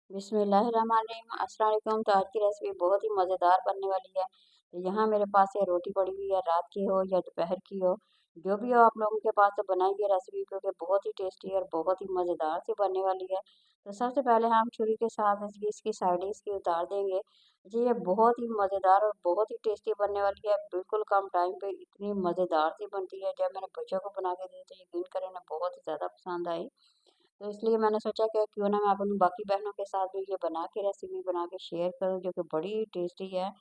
बिस्मिल्लाहिर्रहमानिर्रहीम। अस्सलाम वालेकुम। तो आज की रेसिपी बहुत ही मज़ेदार बनने वाली है। तो यहाँ मेरे पास ये रोटी पड़ी हुई है, रात की हो या दोपहर की हो, जो भी हो आप लोगों के पास, तो बनाइए रेसिपी, क्योंकि बहुत ही टेस्टी और बहुत ही मज़ेदार सी बनने वाली है। तो सबसे पहले हम छुरी के साथ इसकी साइडें इसकी उतार देंगे। जी, ये बहुत ही मज़ेदार और बहुत ही टेस्टी बनने वाली है। बिल्कुल कम टाइम पे इतनी मज़ेदार सी बनती है। जब मैंने बच्चों को बना के दी तो यकीन करें ना, बहुत ही ज़्यादा पसंद आई। तो इसलिए मैंने सोचा कि क्यों ना मैं अपनी बाकी बहनों के साथ भी ये बना के रेसिपी बना के शेयर करूं, जो कि बड़ी टेस्टी है।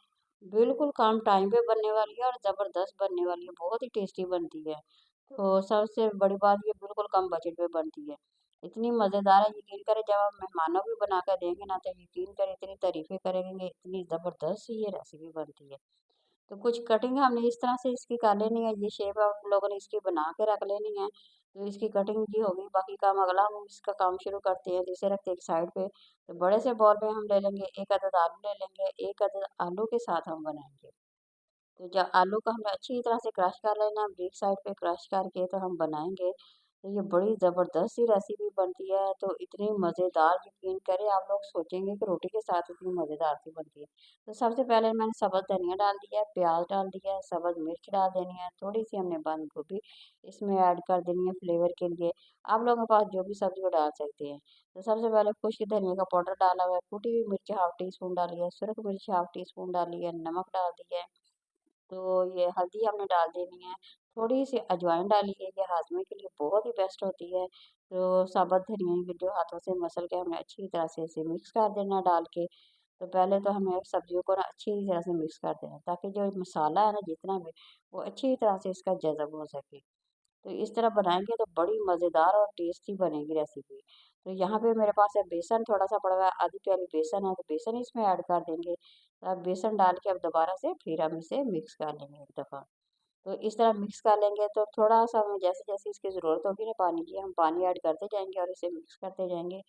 बिल्कुल कम टाइम पे बनने वाली है और ज़बरदस्त बनने वाली है, बहुत ही टेस्टी बनती है। तो सबसे बड़ी बात, ये बिल्कुल कम बजट पे बनती है। इतनी मज़ेदार है, यकीन करें जब आप मेहमानों को बना कर देंगे ना, तो यकीन करें इतनी तारीफ़ें करेंगे, इतनी ज़बरदस्त सी ये रेसिपी बनती है। तो कुछ कटिंग हमने इस तरह से इसकी कर लेनी है, ये शेप आप लोगों ने इसकी बना के रख लेनी है। तो इसकी कटिंग की होगी, बाकी काम अगला हम इसका काम शुरू करते हैं। जिसे रखते हैं एक साइड पे। तो बड़े से बॉल में हम ले लेंगे, 1 अदद आलू ले लेंगे, 1 अदद आलू के साथ हम बनाएँगे। तो जब आलू को हमने अच्छी तरह से क्रश कर लेना, ब्रेक साइड पे क्रश करके तो हम बनाएँगे। तो ये बड़ी ज़बरदस्त सी रेसिपी बनती है, तो इतनी मज़ेदार, यकीन करें आप लोग सोचेंगे कि रोटी के साथ इतनी मज़ेदार सी बनती है। तो सबसे पहले मैंने सब्ज़ धनिया डाल दिया है, प्याज़ डाल दिया है, सब्ज़ मिर्च डाल देनी है, थोड़ी-सी हमने बंद गोभी इसमें ऐड कर देनी है फ्लेवर के लिए। आप लोगों के पास जो भी सब्ज़ी वो डाल सकते हैं। तो सबसे पहले खुश्क धनिया का पाउडर डाला हुआ है, कुटी हुई मिर्च हाफ़ टी स्पून डाली है, सुरख मिर्च हाफ़ टी स्पून डाली है, नमक डाल दिया है। तो ये हल्दी हमने डाल देनी है, थोड़ी-सी अजवाइन डाली है, ये हाज़मे के लिए बहुत ही बेस्ट होती है। तो साबुत धनिया को जो हाथों से मसल के हमने अच्छी तरह से इसे मिक्स कर देना है डाल के। तो पहले तो हमें सब्जियों को ना अच्छी तरह से मिक्स कर देना है, ताकि जो मसाला है ना जितना भी, वो अच्छी तरह से इसका जज़ब हो सके। तो इस तरह बनाएँगे तो बड़ी मज़ेदार और टेस्टी बनेगी रेसिपी। तो यहाँ पे मेरे पास है बेसन थोड़ा-सा पड़ा हुआ है, आधी प्याली बेसन है, तो बेसन इसमें ऐड कर देंगे। अब बेसन डाल के अब दोबारा से फिर हम इसे मिक्स कर लेंगे एक दफ़ा। तो इस तरह मिक्स कर लेंगे तो थोड़ा-सा हमें जैसे-जैसे इसकी ज़रूरत होगी ना पानी की, हम पानी ऐड करते जाएँगे और इसे मिक्स करते जाएँगे।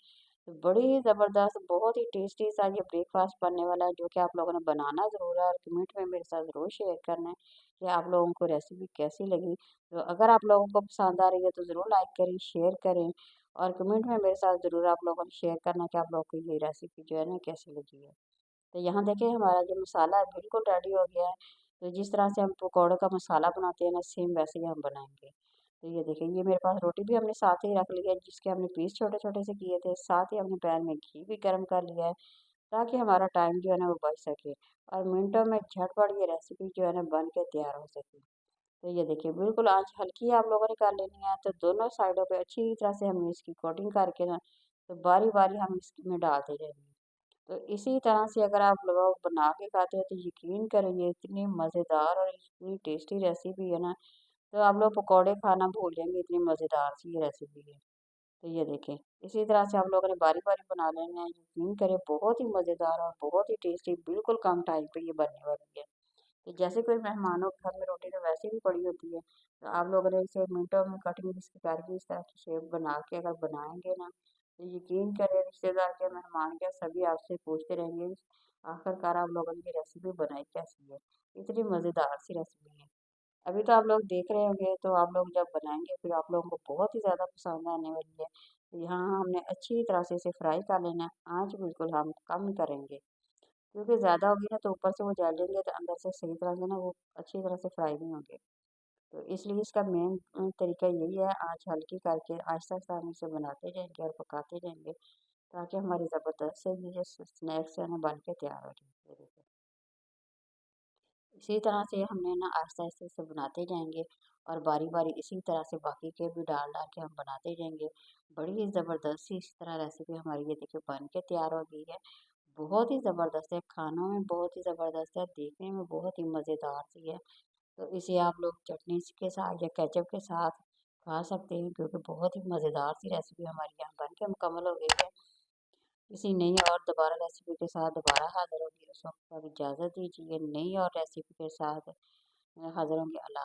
तो बड़ी ही ज़बरदस्त, बहुत ही टेस्टी सा ये ब्रेकफ़ास्ट बनने वाला है, जो कि आप लोगों ने बनाना ज़रूर है और कमेंट में मेरे साथ ज़रूर शेयर करना है कि आप लोगों को रेसिपी कैसी लगी। तो अगर आप लोगों को पसंद आ रही है तो ज़रूर लाइक करें, शेयर करें और कमेंट में मेरे साथ ज़रूर आप लोगों ने शेयर करना कि आप लोगों को ये रेसिपी जो है ना कैसी लगी है। तो यहाँ देखिए हमारा जो मसाला है बिल्कुल रेडी हो गया है। तो जिस तरह से हम पकौड़े का मसाला बनाते हैं ना, सेम वैसे ही हम बनाएँगे। तो ये देखिए, ये मेरे पास रोटी भी हमने साथ ही रख ली है, जिसके हमने पीस छोटे-छोटे से किए थे। साथ ही हमने पैन में घी भी गरम कर लिया है, ताकि हमारा टाइम जो है ना वो बच सके और मिनटों में झटपट ये रेसिपी जो है ना बन के तैयार हो सके। तो ये देखिए, बिल्कुल आँच हल्की आप लोगों ने कर लेनी है, तो दोनों साइडों पे अच्छी तरह से हमने इसकी कोटिंग करके ना, तो बारी-बारी हम इसमें डालते जाएँगे। तो इसी तरह से अगर आप लोग बना के खाते हो तो यकीन करेंगे, इतनी मज़ेदार और इतनी टेस्टी रेसिपी है ना, तो आप लोग पकौड़े खाना भूल जाएँगे, इतनी मज़ेदार सी ये रेसिपी है। तो ये देखें, इसी तरह से आप लोगों ने बारी-बारी बना लेना है, यकीन करें बहुत ही मज़ेदार और बहुत ही टेस्टी, बिल्कुल कम टाइम पे ये बनने वाली है। तो जैसे कोई मेहमानों के घर में रोटी तो वैसे भी पड़ी होती है, तो आप लोग अगर इसे मिनटों में कटिंग इसकी करके इस तरह की शेप बना के अगर बनाएँगे ना, तो यकीन करें रिश्तेदार क्या, मेहमान क्या, सभी आपसे पूछते रहेंगे, आखिरकार आप लोगों ने ये रेसिपी बनाई कैसी है? इतनी मज़ेदार सी रेसिपी है। अभी तो आप लोग देख रहे होंगे, तो आप लोग जब बनाएँगे फिर आप लोगों को बहुत ही ज़्यादा पसंद आने वाली है। तो यहाँ हमने अच्छी तरह से इसे फ्राई कर लेना है, आँच बिल्कुल हम कम करेंगे। क्योंकि ज़्यादा होगी ना तो ऊपर से वो जलेंगे तो अंदर से सही तरह से ना वो अच्छी तरह से फ्राई नहीं होंगे। तो इसलिए इसका मेन तरीका यही है, आँच हल्की करके आहिस्ता-आहिस्ता हम इसे बनाते जाएँगे और पकाते जाएँगे, ताकि हमारी ज़बरदस्त से ये जो स्नैक्स है ना बन के तैयार हो जाए। ये देखिए, इसी तरह से हमने ना आहिस्ता-आहिस्ता इसे बनाते जाएँगे और बारी-बारी इसी तरह से बाकी के भी डाल-डाल के हम बनाते जाएँगे। बड़ी ही ज़बरदस्त सी इस तरह रेसिपी हमारी ये देखिए बन के तैयार हो गई है। बहुत ही ज़बरदस्त है, खानों में बहुत ही ज़बरदस्त है, देखने में बहुत ही मज़ेदार सी है। तो इसे आप लोग चटनी के साथ या केचप के साथ खा सकते हैं, क्योंकि बहुत ही मज़ेदार सी रेसिपी हमारी यहाँ बन के मुकम्मल हो गई है। किसी नई और दोबारा रेसिपी के साथ दोबारा हाज़िर होंगी, उस वक़्त तक इजाज़त दीजिए। नई और रेसिपी के साथ हाज़िर होंगे। अल्लाह